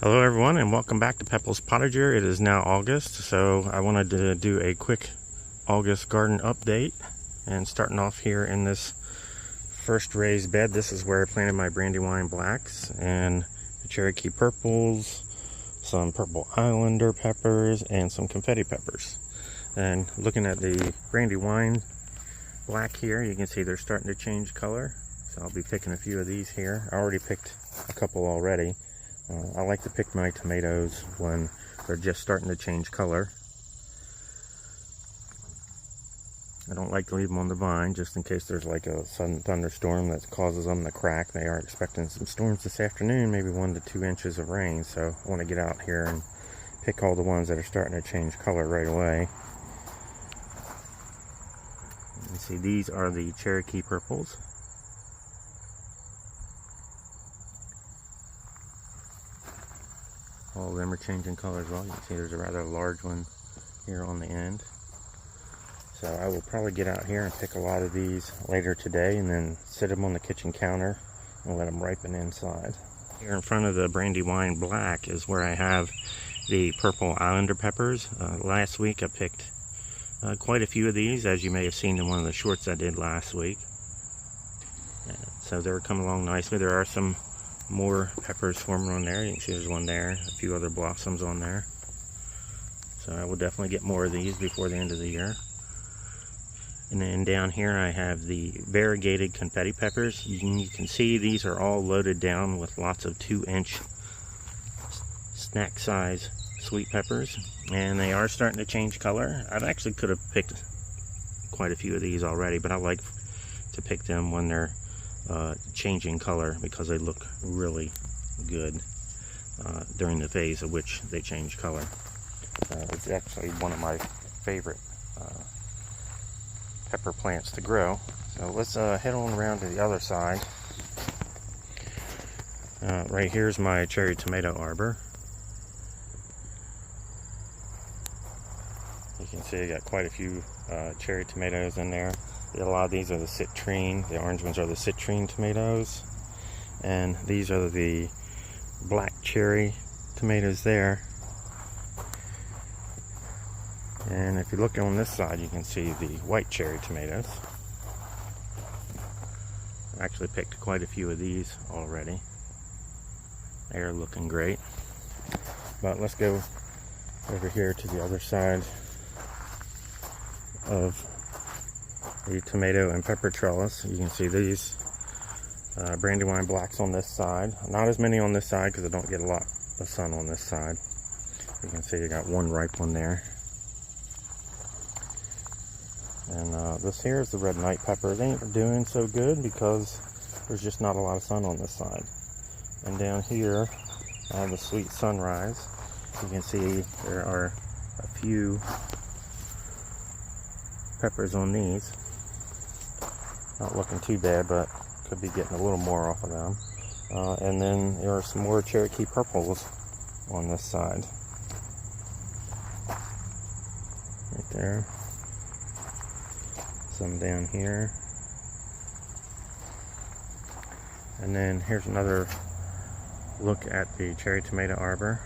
Hello everyone, and welcome back to Pepple's Potager. It is now August, so I wanted to do a quick August garden update. And starting off here in this first raised bed, this is where I planted my Brandywine Blacks and the Cherokee Purples, some Purple Islander peppers, and some confetti peppers. And looking at the Brandywine Black here, you can see they're starting to change color. So I'll be picking a few of these here. I already picked a couple already. I like to pick my tomatoes when they're just starting to change color. I don't like to leave them on the vine just in case there's like a sudden thunderstorm that causes them to crack. They are expecting some storms this afternoon, maybe 1 to 2 inches of rain, so I want to get out here and pick all the ones that are starting to change color right away. You see, these are the Cherokee Purples. All of them are changing color as well. You can see there's a rather large one here on the end. So I will probably get out here and pick a lot of these later today and then sit them on the kitchen counter and let them ripen inside. Here in front of the Brandywine Black is where I have the Purple Islander peppers. Last week I picked quite a few of these, as you may have seen in one of the shorts I did last week. So they're coming along nicely. There are some more peppers forming on there. You can see there's one there, a few other blossoms on there. So I will definitely get more of these before the end of the year. And then down here I have the variegated confetti peppers. You can see these are all loaded down with lots of 2-inch snack size sweet peppers, and they are starting to change color. I actually could have picked quite a few of these already, but I like to pick them when they're changing color because they look really good during the phase of which they change color. It's actually one of my favorite pepper plants to grow. So let's head on around to the other side. Right here's my cherry tomato arbor. You can see I got quite a few cherry tomatoes in there. A lot of these are the citrine. The orange ones are the citrine tomatoes, and these are the black cherry tomatoes there. And if you look on this side, you can see the white cherry tomatoes. I actually picked quite a few of these already. They're looking great. But let's go over here to the other side of the tomato and pepper trellis. You can see these Brandywine Blacks on this side. Not as many on this side because I don't get a lot of sun on this side. You can see you got one ripe one there. And this here is the red night pepper. They ain't doing so good because there's just not a lot of sun on this side. And down here I have the sweet sunrise. You can see there are a few peppers on these. Not looking too bad, but could be getting a little more off of them. And then there are some more Cherokee Purples on this side. Right there. Some down here. And then here's another look at the cherry tomato arbor.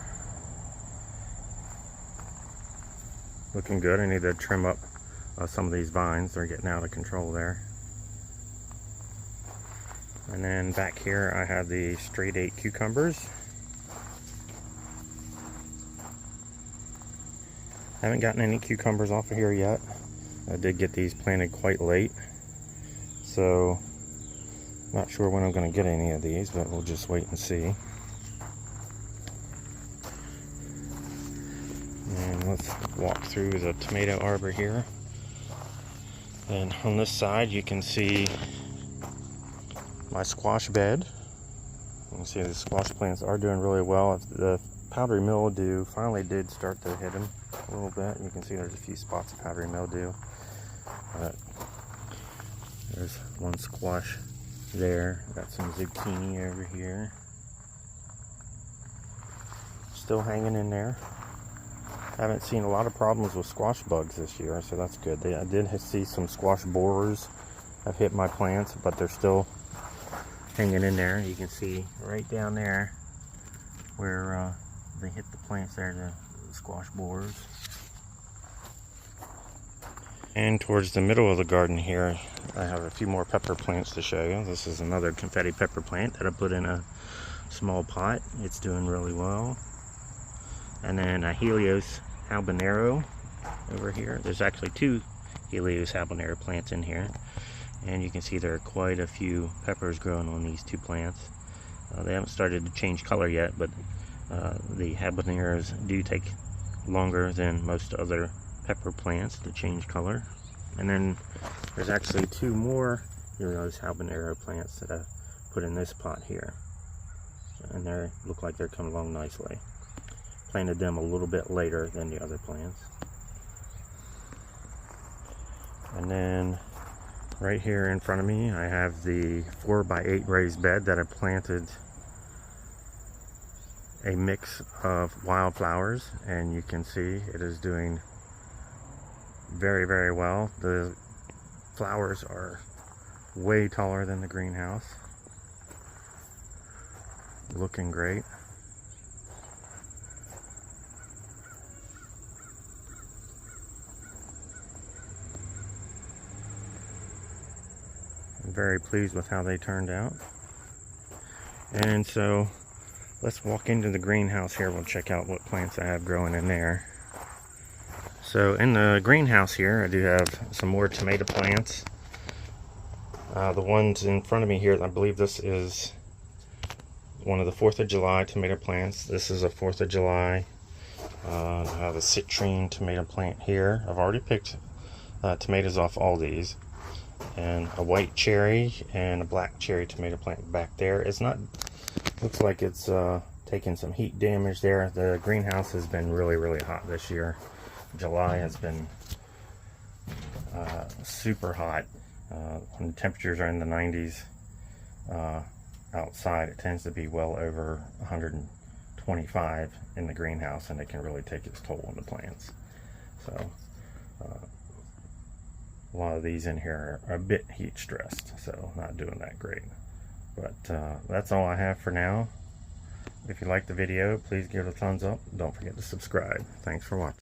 Looking good. I need to trim up some of these vines. They're getting out of control there. And then back here I have the straight 8 cucumbers. Haven't gotten any cucumbers off of here yet. I did get these planted quite late, so not sure when I'm going to get any of these, but we'll just wait and see. And let's walk through the tomato arbor here. And on this side you can see my squash bed. You can see the squash plants are doing really well. The powdery mildew finally did start to hit them a little bit. You can see there's a few spots of powdery mildew. There's one squash there. Got some zucchini over here. Still hanging in there. Haven't seen a lot of problems with squash bugs this year, so that's good. I did see some squash borers have hit my plants, but they're still hanging in there. You can see right down there where they hit the plants there, the squash borers. And towards the middle of the garden here, I have a few more pepper plants to show you. This is another confetti pepper plant that I put in a small pot. It's doing really well. And then a Helios habanero over here. There's actually two Helios habanero plants in here. And you can see there are quite a few peppers growing on these two plants. They haven't started to change color yet, but the habaneros do take longer than most other pepper plants to change color. And then there's actually two more Helios habanero plants that I put in this pot here, and they look like they're coming along nicely. Planted them a little bit later than the other plants. And then right here in front of me I have the 4x8 raised bed that I planted a mix of wildflowers, and you can see it is doing very, very well. The flowers are way taller than the greenhouse. Looking great. I'm very pleased with how they turned out. And so let's walk into the greenhouse here. We'll check out what plants I have growing in there. So in the greenhouse here, I do have some more tomato plants. The ones in front of me here, I believe this is one of the 4th of July tomato plants. This is a 4th of July. I have a citrine tomato plant here. I've already picked tomatoes off all these. And a white cherry and a black cherry tomato plant back there. It's not, looks like it's taking some heat damage there. The greenhouse has been really, really hot this year. July has been super hot. When temperatures are in the 90s outside, it tends to be well over 125 in the greenhouse, and it can really take its toll on the plants. So a lot of these in here are a bit heat stressed, so not doing that great. But that's all I have for now. If you liked the video, please give it a thumbs up. Don't forget to subscribe. Thanks for watching.